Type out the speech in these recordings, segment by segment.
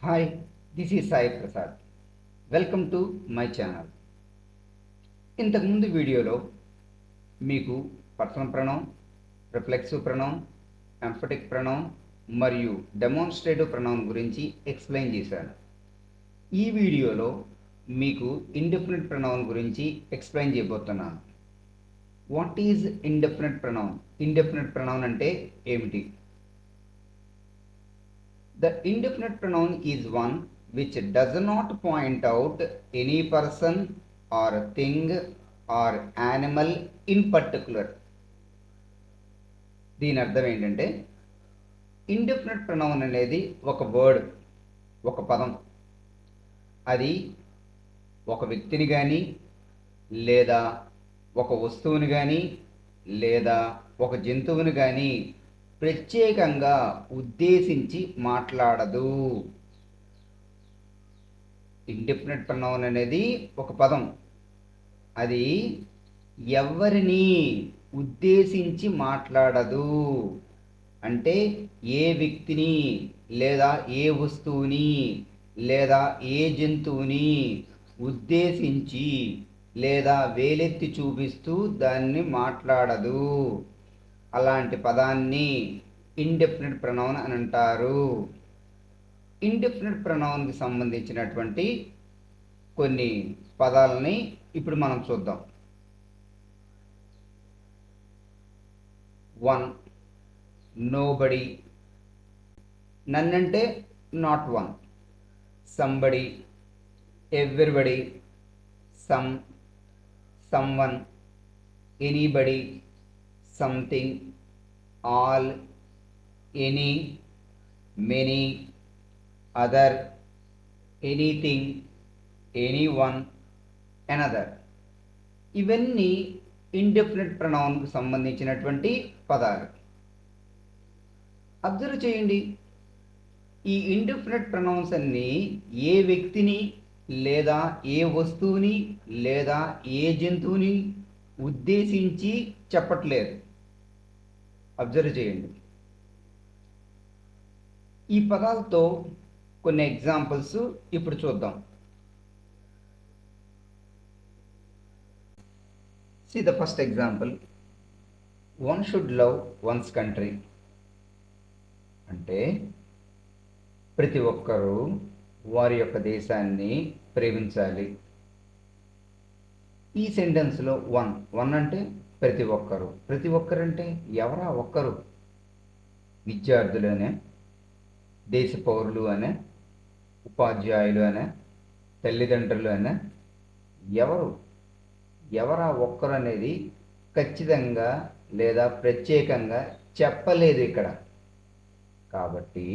Hi, this is Sai Prasad. Welcome to my channel. ఇంతకుముందు వీడియోలో మీకు personal pronoun, reflexive pronoun, emphatic pronoun మరియు demonstrative pronoun గురించి ఎక్స్ప్లెయిన్ చేశాను. ఈ వీడియోలో మీకు ఇండెఫినిట్ ప్రొనౌన్ గురించి ఎక్స్ప్లెయిన్ చేయబోతున్నాను. What is indefinite pronoun? Indefinite pronoun అంటే ఏమిటి? The indefinite pronoun is one which does not point out any person or thing or animal in particular. దీని అర్థం ఏంటంటే ఇండెఫినిట్ ప్రొనౌన్ అనేది ఒక వర్డ్, ఒక పదం. అది ఒక వ్యక్తిని కానీ లేదా ఒక వస్తువుని కానీ లేదా ఒక జంతువుని కానీ ప్రత్యేకంగా ఉద్దేశించి మాట్లాడదు. ఇండెఫినిట్ ప్రొనౌన్ అనేది ఒక పదం. అది ఎవరిని ఉద్దేశించి మాట్లాడదు. అంటే ఏ వ్యక్తిని లేదా ఏ వస్తువుని లేదా ఏ జంతువుని ఉద్దేశించి లేదా వేలెత్తి చూపిస్తూ దాన్ని మాట్లాడదు. అలాంటి పదాన్ని ఇండెఫినిట్ ప్రొనౌన్ అని అంటారు. ఇండెఫినిట్ ప్రొనౌన్కి సంబంధించినటువంటి కొన్ని పదాలని ఇప్పుడు మనం చూద్దాం. 1. నోబడి. నన్నంటే not one. Somebody, everybody, some, someone, anybody, something, all, any, many, other, anything, anyone, another. ఇవన్నీ ఇండెఫినిట్ ప్రొనౌన్కు సంబంధించినటువంటి పదాలు. అబ్జర్వ్ చేయండి, ఈ ఇండెఫినిట్ ప్రొనౌన్స్ అన్నీ ఏ వ్యక్తిని లేదా ఏ వస్తువుని లేదా ఏ జంతువుని ఉద్దేశించి చెప్పట్లేదు. అబ్జర్వ్ చేయండి. ఈ పదాలతో కొన్ని ఎగ్జాంపుల్స్ ఇప్పుడు చూద్దాం. See the first example. One should love one's country. అంటే ప్రతి ఒక్కరూ వారి యొక్క దేశాన్ని ప్రేమించాలి. ఈ సెంటెన్స్లో వన్ అంటే ప్రతి ఒక్కరు. ప్రతి ఒక్కరంటే ఎవరా ఒక్కరు? విద్యార్థులు అనే, దేశ పౌరులు అనే, ఉపాధ్యాయులు అనే, తల్లిదండ్రులు అనే, ఎవరా ఒక్కరు అనేది ఖచ్చితంగా లేదా ప్రత్యేకంగా చెప్పలేదు ఇక్కడ. కాబట్టి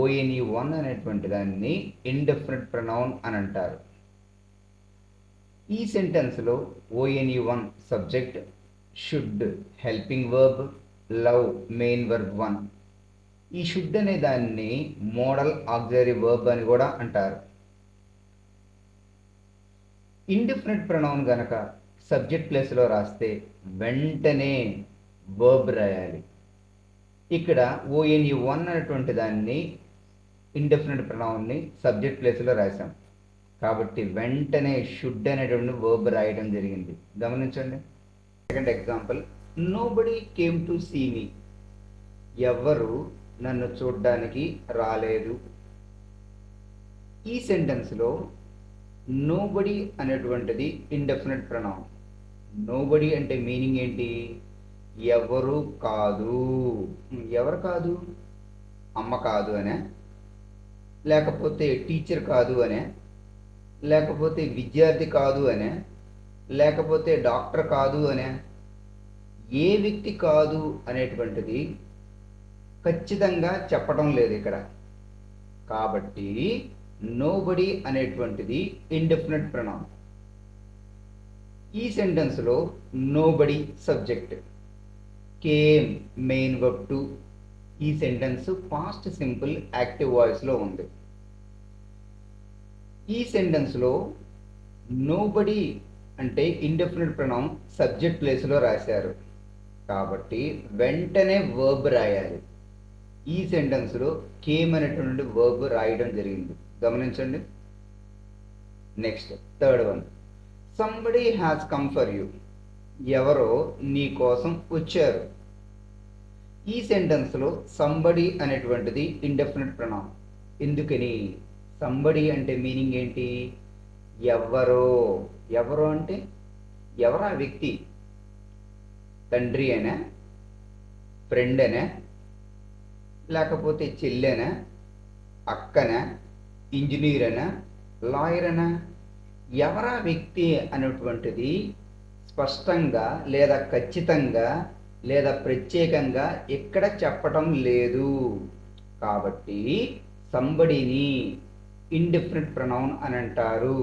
ONE అనేటువంటి దాన్ని ఇండెఫినిట్ ప్రొనౌన్ అని అంటారు. ఈ సెంటెన్స్లో ONE subject, should helping verb, love main verb 1. ఈ షుడ్ అనే దాన్ని మోడల్ ఆక్సిలరీ వర్బ్ అని కూడా అంటారు. ఇండెఫినిట్ ప్రొనౌన్ గనక సబ్జెక్ట్ ప్లేస్లో రాస్తే వెంటనే వర్బ్ రాయాలి. ఇక్కడ ONE అనేటువంటి దాన్ని ఇండెఫినిట్ ప్రొనౌన్ని సబ్జెక్ట్ ప్లేస్లో రాశాం కాబట్టి వెంటనే షుడ్ అనేటువంటి వర్బ్ రాయడం జరిగింది. గమనించండి. Second example, nobody came to see me. ఎవ్వరు నన్ను చూడ్డానికి రాలేదు. ఈ సెంటెన్స్లో నోబడి అనేటువంటిది ఇండెఫినిట్ ప్రొనౌన్. నోబడి అంటే మీనింగ్ ఏంటి? ఎవరు కాదు. ఎవరు కాదు? అమ్మ కాదు అనే, లేకపోతే టీచర్ కాదు అనే, లేకపోతే విద్యార్థి కాదు అనే, లేకపోతే డాక్టర్ కాదు అనే, ఏ వ్యక్తి కాదు అనేటువంటిది ఖచ్చితంగా చెప్పడం లేదు ఇక్కడ. కాబట్టి నోబడి అనేటువంటిది ఇండెఫినిట్ ప్రొనౌన్. ఈ సెంటెన్స్లో nobody subject, came main verb 2. ఈ సెంటెన్స్ పాస్ట్ సింపుల్ యాక్టివ్ వాయిస్లో ఉంది. ఈ సెంటెన్స్లో నోబడి అంటే ఇండెఫినిట్ ప్రొనౌన్ సబ్జెక్ట్ ప్లేస్లో రాశారు కాబట్టి వెంటనే వర్బ్ రాయాలి. ఈ సెంటెన్స్లో కేమ్ అనేటువంటి వర్బ్ రాయడం జరిగింది, గమనించండి. Next third one, somebody has come for you. ఎవరో నీ కోసం వచ్చారు. ఈ సెంటెన్స్లో సంబడి అనేటువంటిది ఇండెఫినిట్ ప్రొనౌన్. ఎందుకని? సంబడి అంటే మీనింగ్ ఏంటి? ఎవరో. ఎవరో అంటే ఎవరా వ్యక్తి? తండ్రి అనా, ఫ్రెండ్ అనా, లేకపోతే చెల్లెనా, అక్కనా, ఇంజనీర్ అనా, లాయర్ అనా? ఎవరా వ్యక్తి అనేటువంటిది స్పష్టంగా లేదా ఖచ్చితంగా లేదా ప్రత్యేకంగా ఇక్కడ చెప్పటం లేదు. కాబట్టి సంబడిని ఇండెఫినిట్ ప్రొనౌన్ అని అంటారు.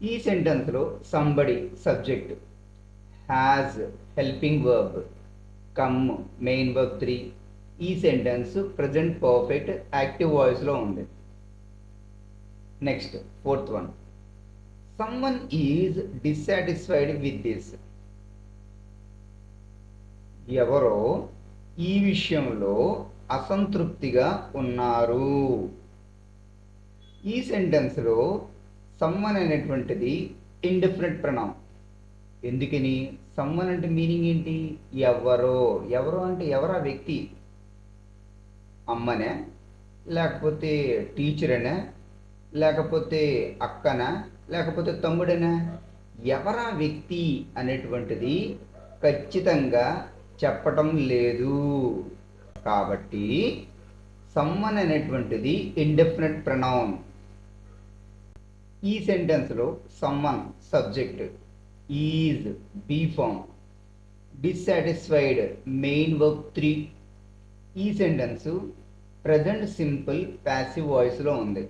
ఈ సెంటెన్స్లో somebody subject, has helping verb, come main verb 3. ఈ సెంటెన్స్ ప్రజెంట్ పర్ఫెక్ట్ యాక్టివ్ వాయిస్లో ఉంది. Next fourth one, someone is dissatisfied with this. ఎవరో ఈ విషయంలో అసంతృప్తిగా ఉన్నారు. ఈ సెంటెన్స్లో సమ్మన్ అనేటువంటిది ఇండెఫినిట్ ప్రొనౌన్. ఎందుకని? సమ్మన్ అంటే మీనింగ్ ఏంటి? ఎవరో. ఎవరో అంటే ఎవరా వ్యక్తి? అమ్మనే, లేకపోతే టీచర్ అనే, లేకపోతే అక్కనా, లేకపోతే తమ్ముడనా? ఎవరా వ్యక్తి అనేటువంటిది ఖచ్చితంగా చెప్పటం లేదు. కాబట్టి సమ్మన్ అనేటువంటిది ఇండెఫినిట్ ప్రొనౌన్. ఈ సెంటెన్స్లో someone subject, is be form, dissatisfied main verb 3. ఈ సెంటెన్స్ ప్రజెంట్ సింపుల్ ప్యాసివ్ వాయిస్లో ఉంది.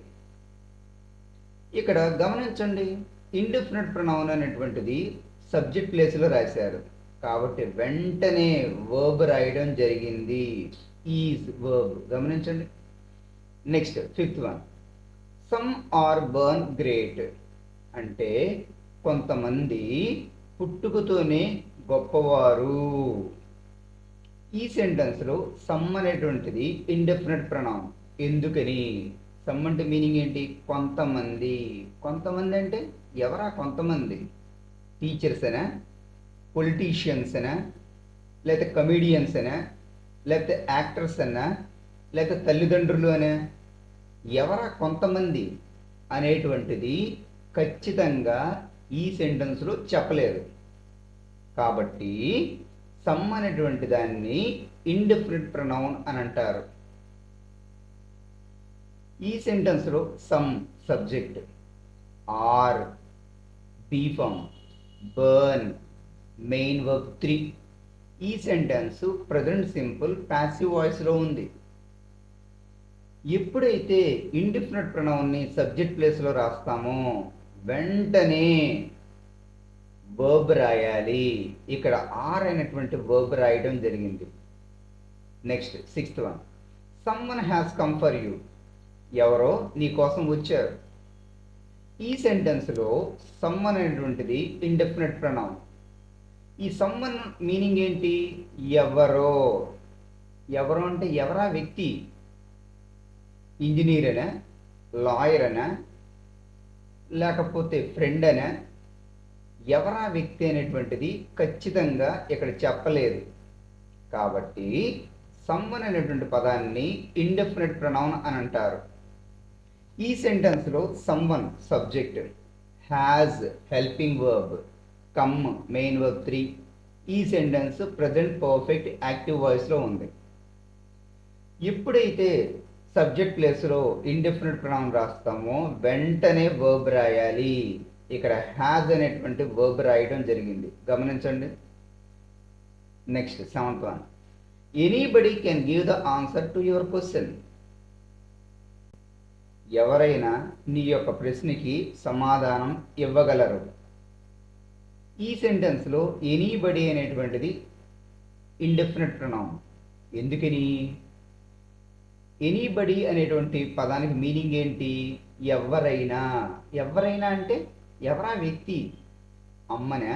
ఇక్కడ గమనించండి, ఇండెఫినిట్ ప్రొనౌన్ అనేటువంటిది సబ్జెక్ట్ ప్లేస్లో రాశారు. కాబట్టి వెంటనే వర్బ్ రాయడం జరిగింది, ఈజ్ వర్బ్. గమనించండి. Next fifth one, some are born great. అంటే కొంతమంది పుట్టుకతోనే గొప్పవారు. ఈ సెంటెన్స్లో సమ్ అనేటువంటిది ఇండెఫినిట్ ప్రొనౌన్. ఎందుకని? సమ్ అంటే మీనింగ్ ఏంటి? కొంతమంది. కొంతమంది అంటే ఎవరా కొంతమంది? టీచర్స్ అనా, పొలిటీషియన్స్ అనా, లేకపోతే కమీడియన్స్ అనా, లేకపోతే యాక్టర్స్ అనా, లేకపోతే తల్లిదండ్రులు అనా? ఎవరా కొంతమంది అనేటువంటిది ఖచ్చితంగా ఈ సెంటెన్స్లో చెప్పలేదు. కాబట్టి సమ్ అనేటువంటి దాన్ని ఇండెఫినిట్ ప్రొనౌన్ అని అంటారు. ఈ సెంటెన్స్లో some subject, are be form, burn main verb 3. ఈ సెంటెన్స్ ప్రజెంట్ సింపుల్ ప్యాసివ్ వాయిస్లో ఉంది. ఎప్పుడైతే ఇండెఫినిట్ ప్రొనౌన్ని సబ్జెక్ట్ ప్లేస్లో రాస్తామో వెంటనే వర్బ్ రాయాలి. ఇక్కడ ఆర్ అయినటువంటి వర్బ్ రాయడం జరిగింది. Next sixth one, someone has come for you. ఎవరో నీ కోసం వచ్చారు. ఈ సెంటెన్స్లో సమ్వన్ అనేటువంటిది ఇండెఫినిట్ ప్రొనౌన్. ఈ సమ్వన్ మీనింగ్ ఏంటి? ఎవరో. ఎవరో అంటే ఎవరా వ్యక్తి? ఇంజనీర్ అనా, లాయర్ అనా, లేకపోతే ఫ్రెండ్ అనా? ఎవరా వ్యక్తి అనేటువంటిది ఖచ్చితంగా ఇక్కడ చెప్పలేదు. కాబట్టి సమ్వన్ అనేటువంటి పదాన్ని ఇండెఫినిట్ ప్రొనౌన్ అని అంటారు. ఈ సెంటెన్స్లో someone subject, has helping verb, come main verb 3. ఈ సెంటెన్స్ ప్రజెంట్ పర్ఫెక్ట్ యాక్టివ్ వాయిస్లో ఉంది. ఎప్పుడైతే సబ్జెక్ట్ ప్లేస్లో ఇండెఫినిట్ ప్రొనౌన్ రాస్తామో వెంటనే వర్బ్ రాయాలి. ఇక్కడ హ్యాజ్ అనేటువంటి వర్బ్ రాయడం జరిగింది, గమనించండి. Next seventh one, anybody can give the answer to your question. ఎవరైనా నీ యొక్క ప్రశ్నకి సమాధానం ఇవ్వగలరు. ఈ సెంటెన్స్లో ఎనీబడి అనేటువంటిది ఇండెఫినిట్ ప్రొనౌన్. ఎందుకని? ఎనీబడి అనేటువంటి పదానికి మీనింగ్ ఏంటి? ఎవరైనా. ఎవరైనా అంటే ఎవరా వ్యక్తి? అమ్మనా,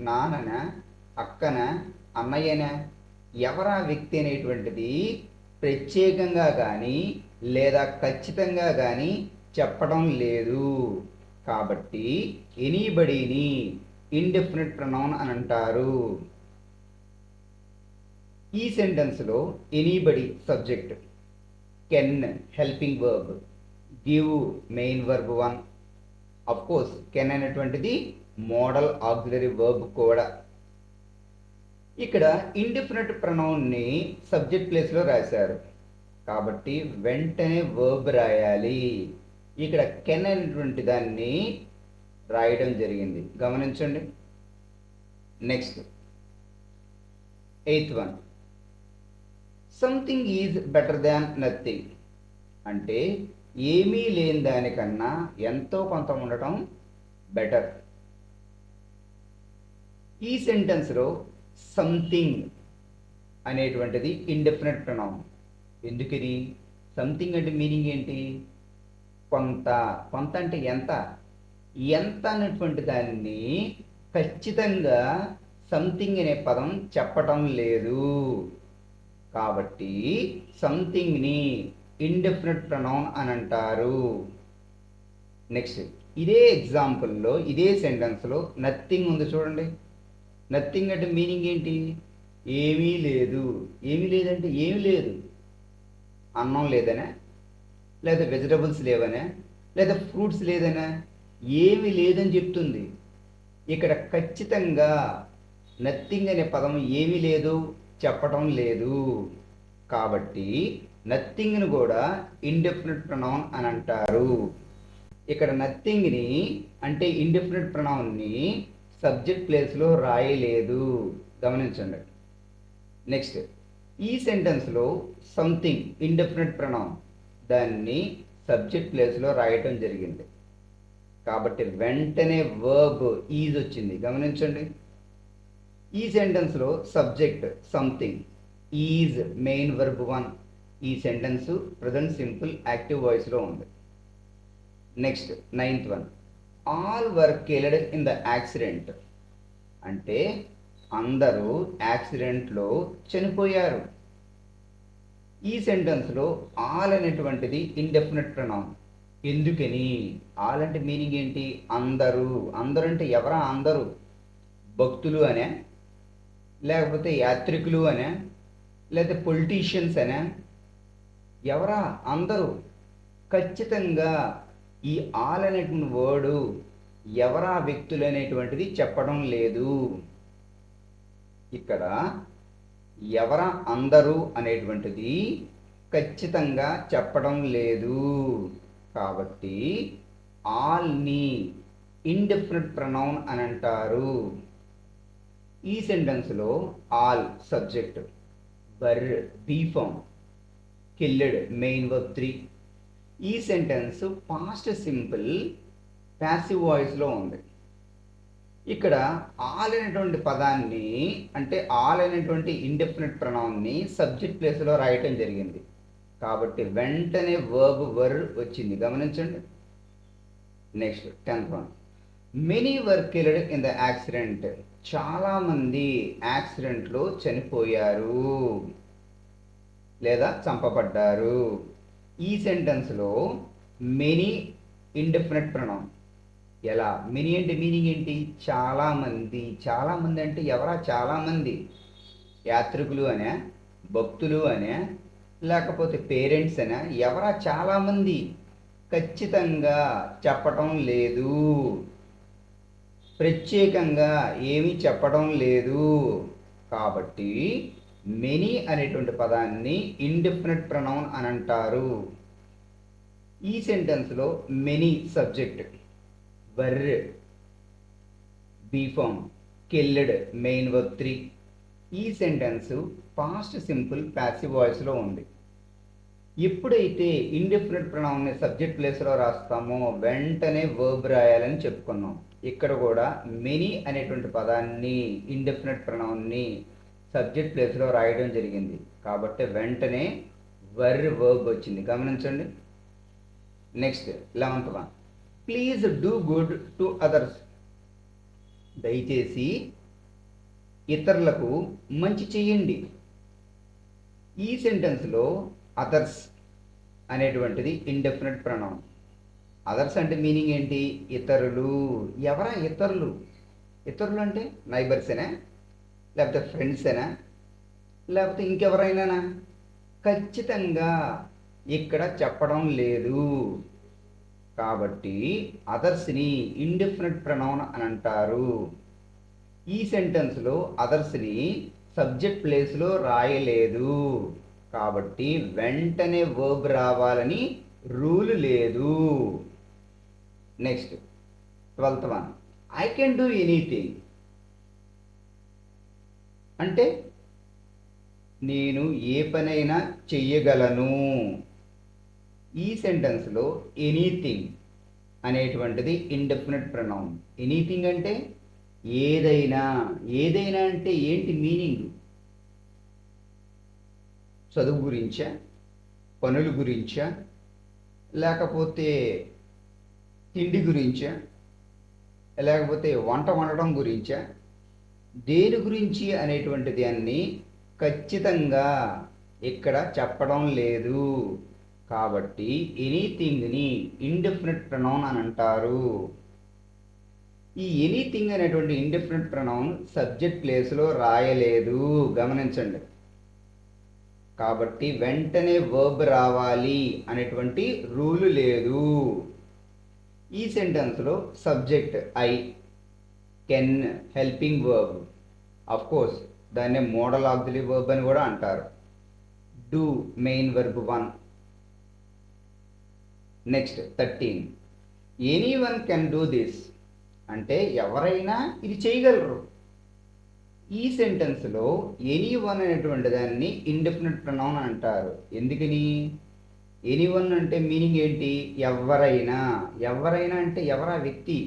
నాన్ననా, అక్కనా, అన్నయ్యనా? ఎవరా వ్యక్తి అనేటువంటిది ప్రత్యేకంగా కానీ లేదా ఖచ్చితంగా కానీ చెప్పడం లేదు. కాబట్టి ఎనీబడీని ఇండెఫినిట్ ప్రొనౌన్ అని అంటారు. ఈ సెంటెన్స్లో anybody subject, can helping verb, give main verb 1. Of course can అనేటువంటిది మోడల్ ఆక్సిలరీ వర్బ్ కూడా. ఇక్కడ ఇండెఫినిట్ ప్రొనౌన్ని సబ్జెక్ట్ ప్లేస్లో రాశారు కాబట్టి వెంటనే వర్బ్ రాయాలి. ఇక్కడ కెన్ అనేటువంటి దాన్ని రాయడం జరిగింది, గమనించండి. Next 8th one, something is better than nothing. అంటే ఏమీ లేని దానికన్నా ఎంతో కొంత ఉండటం బెటర్. ఈ సెంటెన్స్లో సంథింగ్ అనేటువంటిది ఇండెఫినిట్ ప్రొనౌన్. ఎందుకని? సంథింగ్ అంటే మీనింగ్ ఏంటి? కొంత. కొంత అంటే ఎంత? ఎంత అనేటువంటి దాన్ని ఖచ్చితంగా సంథింగ్ అనే పదం చెప్పటం లేదు. కాబట్టి సంథింగ్ని ఇండెఫినిట్ ప్రొనౌన్ అని అంటారు. నెక్స్ట్ ఇదే ఎగ్జాంపుల్లో ఇదే సెంటెన్స్లో నథింగ్ ఉంది చూడండి. నథింగ్ అంటే మీనింగ్ ఏంటి? ఏమీ లేదు. ఏమీ లేదంటే ఏమీ లేదు. అన్నం లేదనే, లేదా వెజిటబుల్స్ లేవనే, లేదా ఫ్రూట్స్ లేదనే, ఏమీ లేదని చెప్తుంది. ఇక్కడ ఖచ్చితంగా నథింగ్ అనే పదం ఏమీ లేదు చెప్పటం లేదు. కాబట్టి నథింగ్ను కూడా ఇండెఫినిట్ ప్రొనౌన్ అని అంటారు. ఇక్కడ నథింగ్ని అంటే ఇండెఫినిట్ ప్రొనౌన్ని సబ్జెక్ట్ ప్లేస్లో రాయలేదు, గమనించండి. నెక్స్ట్ ఈ సెంటెన్స్లో సంథింగ్ ఇండెఫినిట్ ప్రొనౌన్, దాన్ని సబ్జెక్ట్ ప్లేస్లో రాయటం జరిగింది కాబట్టి వెంటనే వర్బ్ ఈజ్ వచ్చింది, గమనించండి. ఈ సెంటెన్స్లో subject something, is main verb 1. ఈ సెంటెన్స్ ప్రజెంట్ సింపుల్ యాక్టివ్ వాయిస్లో ఉంది. Next 9th one, all were killed in the accident. అంటే అందరూ యాక్సిడెంట్లో చనిపోయారు. ఈ సెంటెన్స్లో ఆల్ అనేటువంటిది ఇండెఫినిట్ ప్రొనౌన్. ఎందుకని? ఆల్ అంటే మీనింగ్ ఏంటి? అందరూ. అందరూ అంటే ఎవరా అందరూ? భక్తులు అనే, లేకపోతే యాత్రికులు అనే, లేకపోతే పొలిటీషియన్స్ అనే, ఎవరా అందరూ? ఖచ్చితంగా ఈ ఆల్ అనేటువంటి వర్డు ఎవరా వ్యక్తులు అనేటువంటిది చెప్పడం లేదు. ఇక్కడ ఎవరా అందరూ అనేటువంటిది ఖచ్చితంగా చెప్పడం లేదు. కాబట్టి ఆల్ని ఇండెఫినిట్ ప్రొనౌన్ అని అంటారు. ఈ సెంటెన్స్లో all subject, were be form, killed main verb 3. ఈ సెంటెన్స్ పాస్ట్ సింపుల్ ప్యాసివ్ వాయిస్లో ఉంది. ఇక్కడ ఆల్ అనేటువంటి పదాన్ని అంటే ఆల్ అనేటువంటి ఇండెఫినిట్ ప్రొనౌన్ని సబ్జెక్ట్ ప్లేస్లో రాయటం జరిగింది కాబట్టి వెంటనే వర్బ్ వర్ వచ్చింది, గమనించండి. Next 10th one, many were killed in the accident. చాలామంది యాక్సిడెంట్లో చనిపోయారు లేదా చంపబడ్డారు. ఈ సెంటెన్స్లో మెనీ ఇండెఫినిట్ ప్రొనౌన్. ఎలా? మెనీ అంటే మీనింగ్ ఏంటి? చాలామంది. చాలామంది అంటే ఎవరా చాలామంది? యాత్రికులు అనే, భక్తులు అనే, లేకపోతే పేరెంట్స్ అనే, ఎవరా చాలామంది? ఖచ్చితంగా చెప్పటం లేదు, ప్రత్యేకంగా ఏమీ చెప్పడం లేదు. కాబట్టి మెనీ అనేటువంటి పదాన్ని ఇండెఫినిట్ ప్రొనౌన్ అని అంటారు. ఈ సెంటెన్స్లో many subject, were be form, killed main verb 3. ఈ సెంటెన్స్ పాస్ట్ సింపుల్ ప్యాసివ్ వాయిస్లో ఉంది. ఎప్పుడైతే ఇండెఫినిట్ ప్రొనౌన్ని సబ్జెక్ట్ ప్లేస్లో రాస్తామో వెంటనే వర్బ్ రాయాలని చెప్పుకున్నాం. ఇక్కడ కూడా మెనీ అనేటువంటి పదాన్ని ఇండెఫినిట్ ప్రొనౌన్ని సబ్జెక్ట్ ప్లేస్లో రాయడం జరిగింది కాబట్టి వెంటనే వర్బ్ వచ్చింది, గమనించండి. Next 11th one, please do good to others. దయచేసి ఇతరులకు మంచి చేయండి. ఈ సెంటెన్స్లో అదర్స్ అనేటువంటిది ఇండెఫినెట్ ప్రొనౌన్. అదర్స్ అంటే మీనింగ్ ఏంటి? ఇతరులు. ఎవరా ఇతరులు? ఇతరులు అంటే నైబర్సేనా, లేకపోతే ఫ్రెండ్సేనా, లేకపోతే ఇంకెవరైనానా? ఖచ్చితంగా ఇక్కడ చెప్పడం లేదు. కాబట్టి అదర్స్ని ఇండెఫినెట్ ప్రొనౌన్ అని అంటారు. ఈ సెంటెన్స్లో అదర్స్ని సబ్జెక్ట్ ప్లేస్లో రాయలేదు, కాబట్టి వెంటనే వర్బ్ రావాలని రూల్ లేదు. Next 12th one, I can do anything అంటే నేను ఏ పనైనా చెయ్యగలను. ఈ సెంటెన్స్లో ఎనీథింగ్ అనేటువంటిది ఇండెఫినెట్ ప్రొనౌన్. ఎనీథింగ్ అంటే ఏదైనా. ఏదైనా అంటే ఏంటి మీనింగ్? చదువు గురించా, పనుల గురించా, లేకపోతే తిండి గురించా, లేకపోతే వంట వండడం గురించా, దేని గురించి అనేటువంటి దాన్ని ఖచ్చితంగా ఇక్కడ చెప్పడం లేదు. కాబట్టి ఎనీథింగ్ని ఇండెఫినెట్ ప్రొనౌన్ అని అంటారు. ఈ ఎనీథింగ్ అనేటువంటి ఇండెఫినెట్ ప్రొనౌన్ సబ్జెక్ట్ ప్లేస్లో రాయలేదు, గమనించండి. కాబట్టి వెంటనే వర్బ్ రావాలి అనేటువంటి రూల్ లేదు. ఈ సెంటెన్స్లో subject I, can helping verb, of course దాన్ని మోడల్ ఆక్సిలరీ వర్బ్ అని కూడా అంటారు. Do main verb 1. Next 13, any one can do this అంటే ఎవరైనా ఇది చేయగలరు. ఈ సెంటెన్స్లో ఎనీ వన్ అనేటువంటి దాన్ని ఇండెఫినెట్ ప్రొనౌన్ అంటారు. ఎందుకని? ఎనీ వన్ అంటే మీనింగ్ ఏంటి? ఎవరైనా. ఎవరైనా అంటే ఎవరా వ్యక్తి?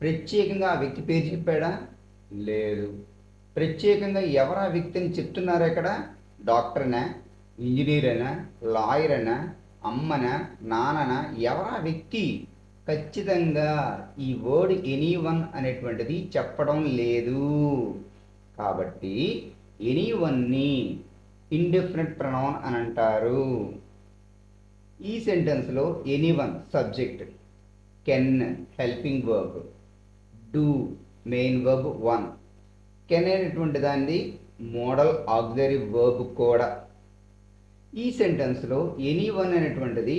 ప్రత్యేకంగా ఆ వ్యక్తి పేరు చెప్పాడా? లేదు. ప్రత్యేకంగా ఎవరా వ్యక్తి అని చెప్తున్నారు ఇక్కడ? డాక్టర్నా, ఇంజనీర్ అయినా, లాయర్ అయినా, అమ్మనా, నాన్ననా, ఎవరా వ్యక్తి? ఖచ్చితంగా ఈ వర్డ్ ఎనీ వన్ అనేటువంటిది చెప్పడం లేదు. కాబట్టి ఎనీ వన్ని ఇండెఫినెట్ ప్రొనౌన్ అని అంటారు. ఈ సెంటెన్స్లో any one subject, can helping verb, do main verb 1, can అనేటువంటి దాన్ని మోడల్ ఆక్సిలరీ వర్బ్ కూడా. ఈ సెంటెన్స్లో ఎనీ వన్ అనేటువంటిది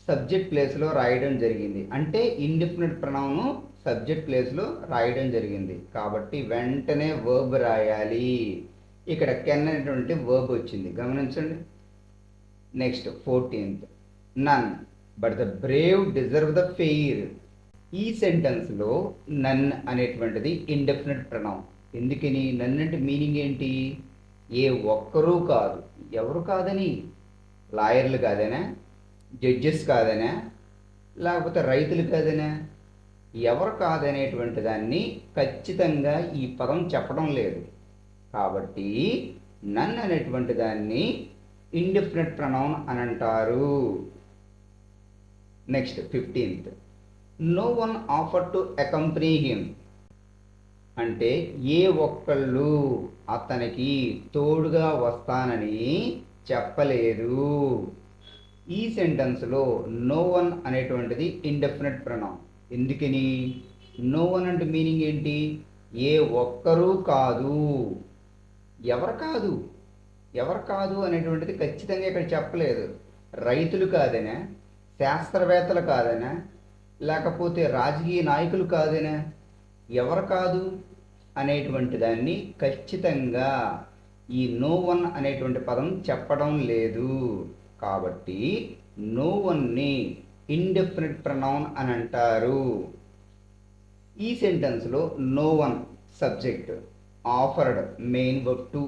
సబ్జెక్ట్ ప్లేస్లో రాయడం జరిగింది, అంటే ఇండెఫినెట్ ప్రొనౌన్ సబ్జెక్ట్ ప్లేస్లో రాయడం జరిగింది. కాబట్టి వెంటనే వర్బ్ రాయాలి. ఇక్కడ కెన్ అనేటువంటి వర్బ్ వచ్చింది, గమనించండి. Next 14th, none but the brave deserve the fair. ఈ సెంటెన్స్లో నన్ అనేటువంటిది ఇండెఫినెట్ ప్రొనౌన్. ఎందుకని? నన్ అంటే మీనింగ్ ఏంటి? ఏ ఒక్కరూ కాదు. ఎవరు కాదని? లాయర్లు కాదనా, జడ్జెస్ కాదనా, లేకపోతే రైతులు కాదనా? ఎవరు కాదనేటువంటి దాన్ని ఖచ్చితంగా ఈ పదం చెప్పడం లేదు. కాబట్టి నన్ అనేటువంటి దాన్ని ఇండెఫినెట్ ప్రొనౌన్ అని అంటారు. Next 15th, no one offer to accompany him అంటే ఏ ఒక్కళ్ళు అతనికి తోడుగా వస్తానని చెప్పలేదు. ఈ సెంటెన్స్లో నో వన్ అనేటువంటిది ఇండెఫినెట్ ప్రొనౌన్. ఎందుకని? నో వన్ అంటే మీనింగ్ ఏంటి? ఏ ఒక్కరూ కాదు. ఎవరు కాదు? ఎవరు కాదు అనేటువంటిది ఖచ్చితంగా ఇక్కడ చెప్పలేదు. రైతులు కాదనా, శాస్త్రవేత్తలు కాదనా, లేకపోతే రాజకీయ నాయకులు కాదనా? ఎవరు కాదు అనేటువంటి దాన్ని ఖచ్చితంగా ఈ నో వన్ అనేటువంటి పదం చెప్పడం లేదు. కాబట్టి నో వన్ని ఇండెఫినెట్ ప్రొనౌన్ అని అంటారు. ఈ సెంటెన్స్లో no one subject, offered main verb 2.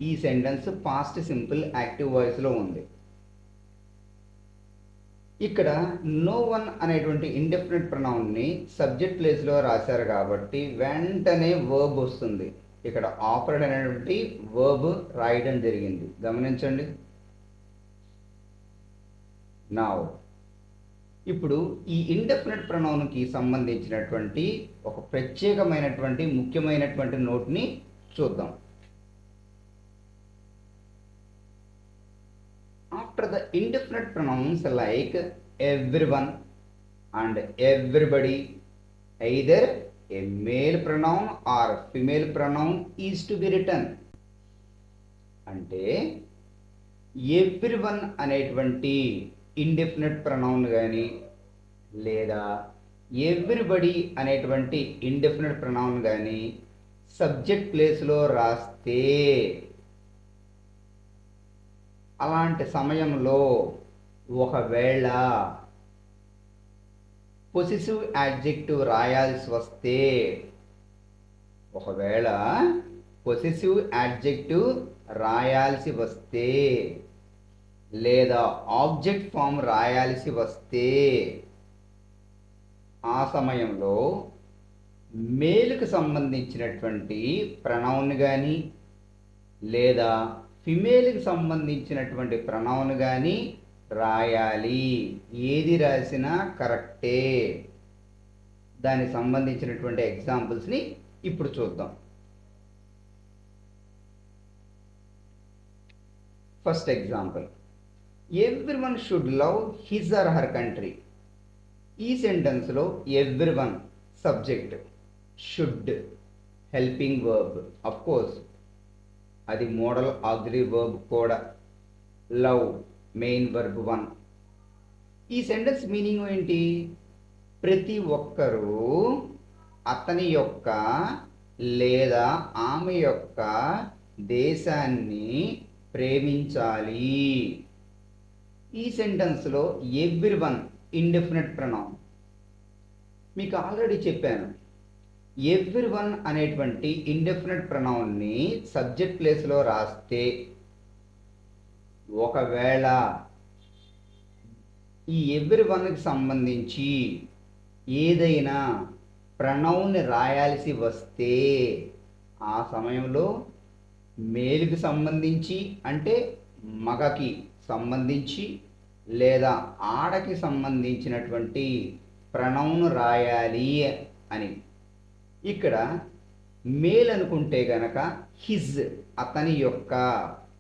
ఈ సెంటెన్స్ పాస్ట్ సింపుల్ యాక్టివ్ వాయిస్లో ఉంది. ఇక్కడ నో వన్ అనేటువంటి ఇండెఫినెట్ ప్రొనౌన్ని సబ్జెక్ట్ ప్లేస్లో రాశారు కాబట్టి వెంటనే వర్బ్ వస్తుంది. ఇక్కడ ఆఫర్డ్ అనేటువంటి వర్బ్ రాయడం జరిగింది, గమనించండి. నౌ ఇప్పుడు ఈ ఇండెఫినెట్ ప్రొనౌన్కి సంబంధించినటువంటి ఒక ప్రత్యేకమైనటువంటి ముఖ్యమైనటువంటి నోట్ని చూద్దాం. indefinite pronouns like everyone and everybody, either a male pronoun or female pronoun is to be written. అంటే ఎవ్రీవన్ అనేటువంటి ఇండెఫినెట్ ప్రొనౌన్ కానీ లేదా ఎవ్రీబడి అనేటువంటి ఇండెఫినెట్ ప్రొనౌన్ కానీ సబ్జెక్ట్ ప్లేస్లో రాస్తే అలాంటి సమయంలో ఒకవేళ పొసెసివ్ యాడ్జెక్టివ్ రాయాల్సి వస్తే, ఒకవేళ పొసెసివ్ యాడ్జెక్టివ్ రాయాల్సి వస్తే లేదా ఆబ్జెక్ట్ ఫామ్ రాయాల్సి వస్తే ఆ సమయంలో మేలుకు సంబంధించినటువంటి ప్రొనౌన్ కానీ లేదా ఫిమేల్కి సంబంధించినటువంటి ప్రొనౌన్ కానీ రాయాలి. ఏది రాసినా కరెక్టే. దానికి సంబంధించినటువంటి ఎగ్జాంపుల్స్ని ఇప్పుడు చూద్దాం. First example, everyone should love his or her country. ఈ సెంటెన్స్లో everyone subject, should helping verb, of course అది మోడల్ ఆక్సిలరీ వర్బ్ కూడా, లవ్ మెయిన్ వర్బ్ 1. ఈ సెంటెన్స్ మీనింగ్ ఏంటి? ప్రతి ఒక్కరూ అతని యొక్క లేదా ఆమె యొక్క దేశాన్ని ప్రేమించాలి. ఈ సెంటెన్స్లో ఎవ్రీవన్ ఇండెఫినెట్ ప్రొనౌన్. మీకు ఆల్రెడీ చెప్పాను, ఎవ్రీవన్ అనేటువంటి ఇండెఫినెట్ ప్రొనౌన్ని సబ్జెక్ట్ ప్లేస్లో రాస్తే ఒకవేళ ఈ ఎవ్రీవన్కి సంబంధించి ఏదైనా ప్రొనౌన్ రాయాల్సి వస్తే ఆ సమయంలో మేలుకి సంబంధించి అంటే మగకి సంబంధించి లేదా ఆడకి సంబంధించినటువంటి ప్రొనౌన్ రాయాలి అని. ఇక్కడ మేల్ అనుకుంటే గనక హిజ్ అతని యొక్క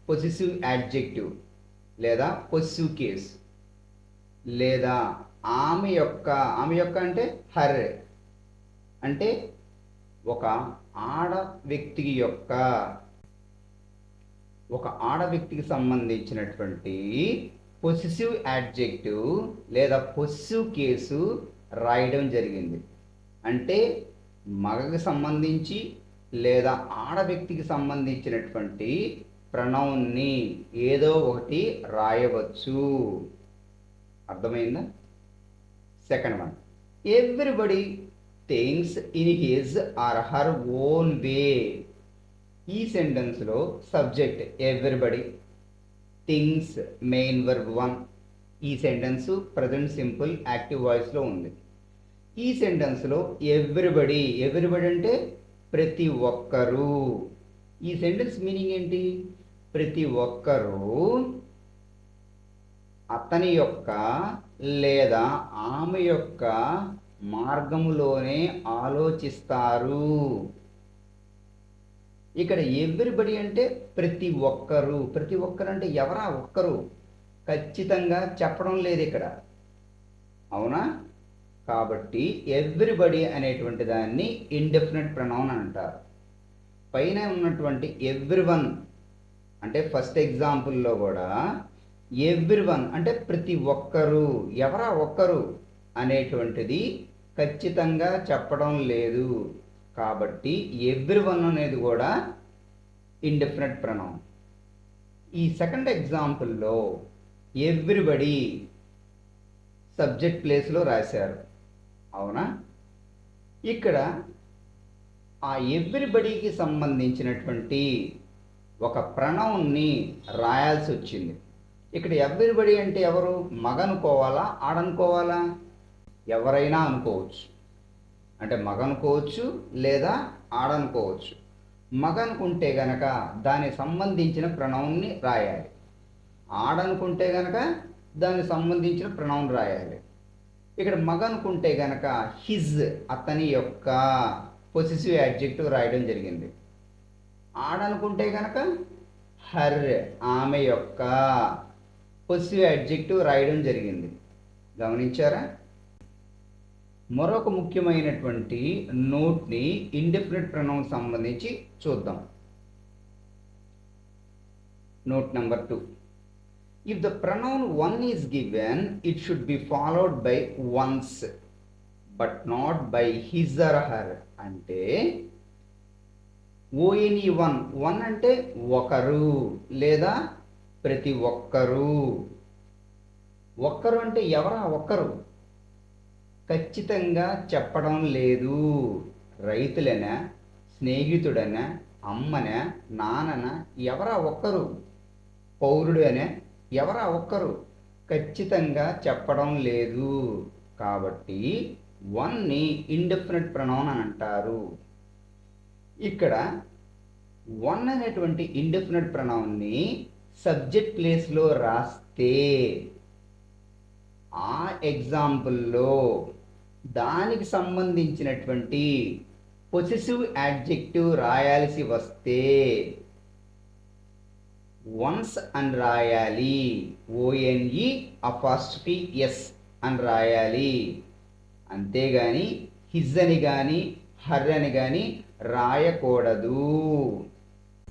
పొసెసివ్ యాడ్జెక్టివ్ లేదా పొసెసివ్ కేస్, లేదా ఆమె యొక్క అంటే హర్ అంటే ఒక ఆడ వ్యక్తికి సంబంధించినటువంటి పొసెసివ్ యాడ్జెక్టివ్ లేదా పొసెసివ్ కేసు రాయడం జరిగింది. అంటే మగకి సంబంధించి లేదా ఆడ వ్యక్తికి సంబంధించినటువంటి ప్రొనౌన్ని ఏదో ఒకటి రాయవచ్చు. అర్థమైందా? Second one, everybody thinks in his or her own way. ఈ సెంటెన్స్లో subject everybody, things main verb 1. ఈ సెంటెన్స్ ప్రజెంట్ సింపుల్ యాక్టివ్ వాయిస్లో ఉంది. ఈ సెంటెన్స్లో ఎవ్రీబడి అంటే ప్రతి ఒక్కరూ. ఈ సెంటెన్స్ మీనింగ్ ఏంటి? ప్రతి ఒక్కరూ అతని యొక్క లేదా ఆమె యొక్క మార్గములోనే ఆలోచిస్తారు. ఇక్కడ ఎవ్రీబడి అంటే ప్రతి ఒక్కరు. ప్రతి ఒక్కరు అంటే ఎవరా ఒక్కరు? ఖచ్చితంగా చెప్పడం లేదు ఇక్కడ, అవునా? కాబట్టి ఎవ్రీబడి అనేటువంటి దాన్ని ఇండెఫినెట్ ప్రొనౌన్ అంటారు. పైన ఉన్నటువంటి ఎవ్రీవన్ అంటే ఫస్ట్ ఎగ్జాంపుల్లో కూడా ఎవ్రీవన్ అంటే ప్రతి ఒక్కరు, ఎవరా ఒక్కరు అనేటువంటిది ఖచ్చితంగా చెప్పడం లేదు. కాబట్టి ఎవ్రీవన్ అనేది కూడా ఇండెఫినెట్ ప్రొనౌన్. ఈ సెకండ్ ఎగ్జాంపుల్లో ఎవ్రీబడి సబ్జెక్ట్ ప్లేస్లో రాశారు, అవునా? ఇక్కడ ఆ ఎవ్రీబడికి సంబంధించినటువంటి ఒక ప్రొనౌన్ని రాయాల్సి వచ్చింది. ఇక్కడ ఎవ్రీబడి అంటే ఎవరు? మగ అనుకోవాలా, ఆడనుకోవాలా? ఎవరైనా అనుకోవచ్చు. అంటే మగ అనుకోవచ్చు లేదా ఆడనుకోవచ్చు. మగ అనుకుంటే గనక దానికి సంబంధించిన ప్రొనౌన్ని రాయాలి. ఆడనుకుంటే గనక దానికి సంబంధించిన ప్రొనౌన్ రాయాలి. ఇక్కడ మగ అనుకుంటే గనక హిజ్ అతని యొక్క పొసెసివ్ యాడ్జెక్టివ్ రాయడం జరిగింది. ఆడనుకుంటే గనక హర్ ఆమె యొక్క. పొసిటివ్ అడ్జెక్టివ్ రాయడం జరిగింది. గమనించారా? మరొక ముఖ్యమైనటువంటి నోట్ని ఇండెఫినిట్ ప్రొనౌన్ సంబంధించి చూద్దాం. Note number 2. If the pronoun one is given, it should be followed by one's, but not by his or her. అంటే ONE1 వన్ అంటే ఒకరు లేదా ప్రతి ఒక్కరు. ఒక్కరు అంటే ఎవరా ఒక్కరు? ఖచ్చితంగా చెప్పడం లేదు. రైతులనా, స్నేహితుడనా, అమ్మనా, నాన్ననా, ఎవరా ఒక్కరు? పౌరుడనా, ఎవరా ఒక్కరు? ఖచ్చితంగా చెప్పడం లేదు. కాబట్టి వన్ని ఇండెఫినిట్ ప్రొనౌన్ అని అంటారు. ఇక్కడ వన్ అనేటువంటి ఇండెఫినిట్ ప్రొనౌన్ని సబ్జెక్ట్ ప్లేస్లో రాస్తే ఆ ఎగ్జాంపుల్లో దానికి సంబంధించినటువంటి పొసెసివ్ యాడ్జెక్టివ్ రాయాల్సి వస్తే వన్స్ అని రాయాలి. ONE'(S) అని రాయాలి. అంతేగాని హిజ్ అని కానీ హర్ అని కానీ రాయకూడదు.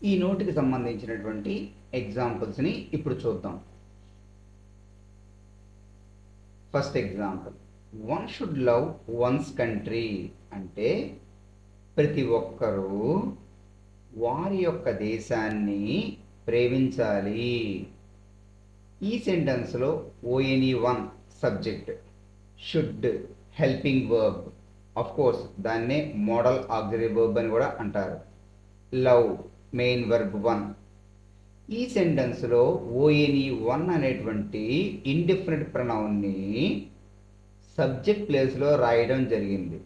ఈ నోటికి సంబంధించినటువంటి ఎగ్జాంపుల్స్ని ఇప్పుడు చూద్దాం. First example, one should love once country అంటే ప్రతి ఒక్కరూ వారి యొక్క దేశాన్ని ప్రేమించాలి. ఈ సెంటెన్స్లో ONE1 subject, should helping verb, of course దాన్నే మోడల్ ఆక్సిలరీ వర్బ్ అని కూడా అంటారు. Love main verb 1. ఈ సెంటెన్స్లో ONE1 అనేటువంటి ఇండెఫినిట్ ప్రొనౌన్ని సబ్జెక్ట్ ప్లేస్లో రాయడం జరిగింది.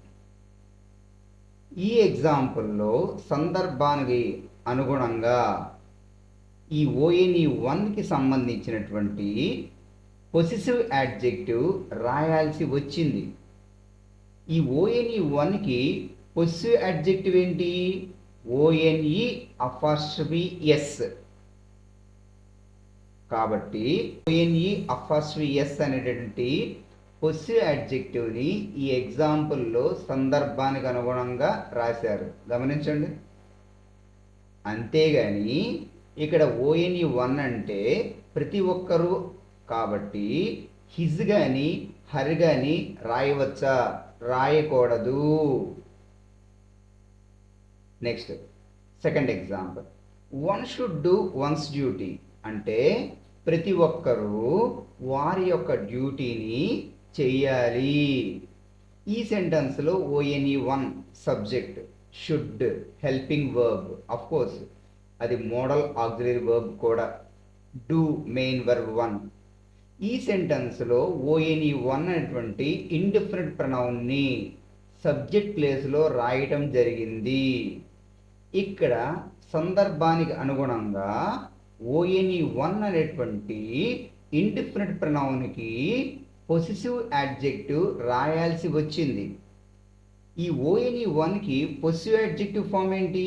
ఈ ఎగ్జాంపుల్లో సందర్భానికి అనుగుణంగా ఈ ONE1కి సంబంధించినటువంటి పొసెసివ్ యాడ్జెక్టివ్ రాయాల్సి వచ్చింది. ఈ ONE1కి పొసెసివ్ యాడ్జెక్టివ్ ఏంటి? ONE'(S). కాబట్టి ONE'(S) అనేటువంటి పొసెసివ్ యాడ్జెక్టివ్ని ఈ ఎగ్జాంపుల్లో సందర్భానికి అనుగుణంగా రాశారు. గమనించండి. అంతేగాని ఇక్కడ ONE1 అంటే ప్రతి ఒక్కరు కాబట్టి హిజ్ కానీ హర్ కానీ రాయవచ్చా? రాయకూడదు. Next second example, one should do once duty అంటే ప్రతి ఒక్కరూ వారి యొక్క డ్యూటీని చెయ్యాలి. ఈ సెంటెన్స్లో ONE1 subject, should helping verb, of course అది మోడల్ ఆక్సిలరీ వర్బ్ కూడా, డూ మెయిన్ వర్బ్ 1. ఈ సెంటెన్స్లో ONE1 అనేటువంటి ఇండెఫినిట్ ప్రొనౌన్ని సబ్జెక్ట్ ప్లేస్లో రాయటం జరిగింది. ఇక్కడ సందర్భానికి అనుగుణంగా ONE1 అనేటువంటి ఇండెఫినిట్ ప్రొనౌన్కి పొసెసివ్ యాడ్జెక్టివ్ రాయాల్సి వచ్చింది. ఈ ONE1కి పొసెసివ్ యాడ్జెక్టివ్ ఫామ్ ఏంటి?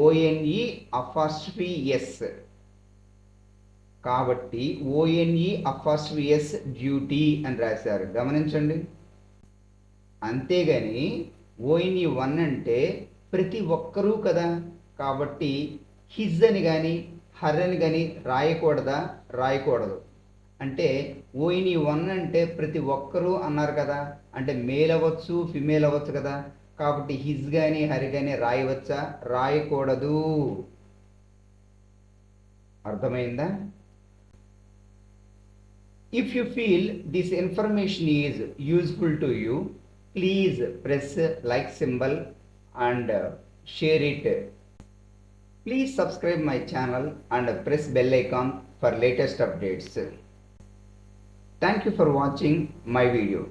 ONE'(S). కాబట్టి ONE'(S) డ్యూటీ అని రాశారు. గమనించండి. అంతేగాని ONE1 అంటే ప్రతి ఒక్కరూ కదా, కాబట్టి హిజ్ అని కానీ హర్ అని కానీ రాయకూడదా? రాయకూడదు. అంటే ONE1 అంటే ప్రతి ఒక్కరూ అన్నారు కదా, అంటే మేల్ అవ్వచ్చు ఫిమేల్ అవ్వచ్చు కదా, కాబట్టి హిజ్ కానీ హర్ కానీ రాయవచ్చా? రాయకూడదు. అర్థమైందా? If you feel this information is useful to you, please press like symbol and share it. Please subscribe my channel and press bell icon for latest updates. Thank you for watching my video.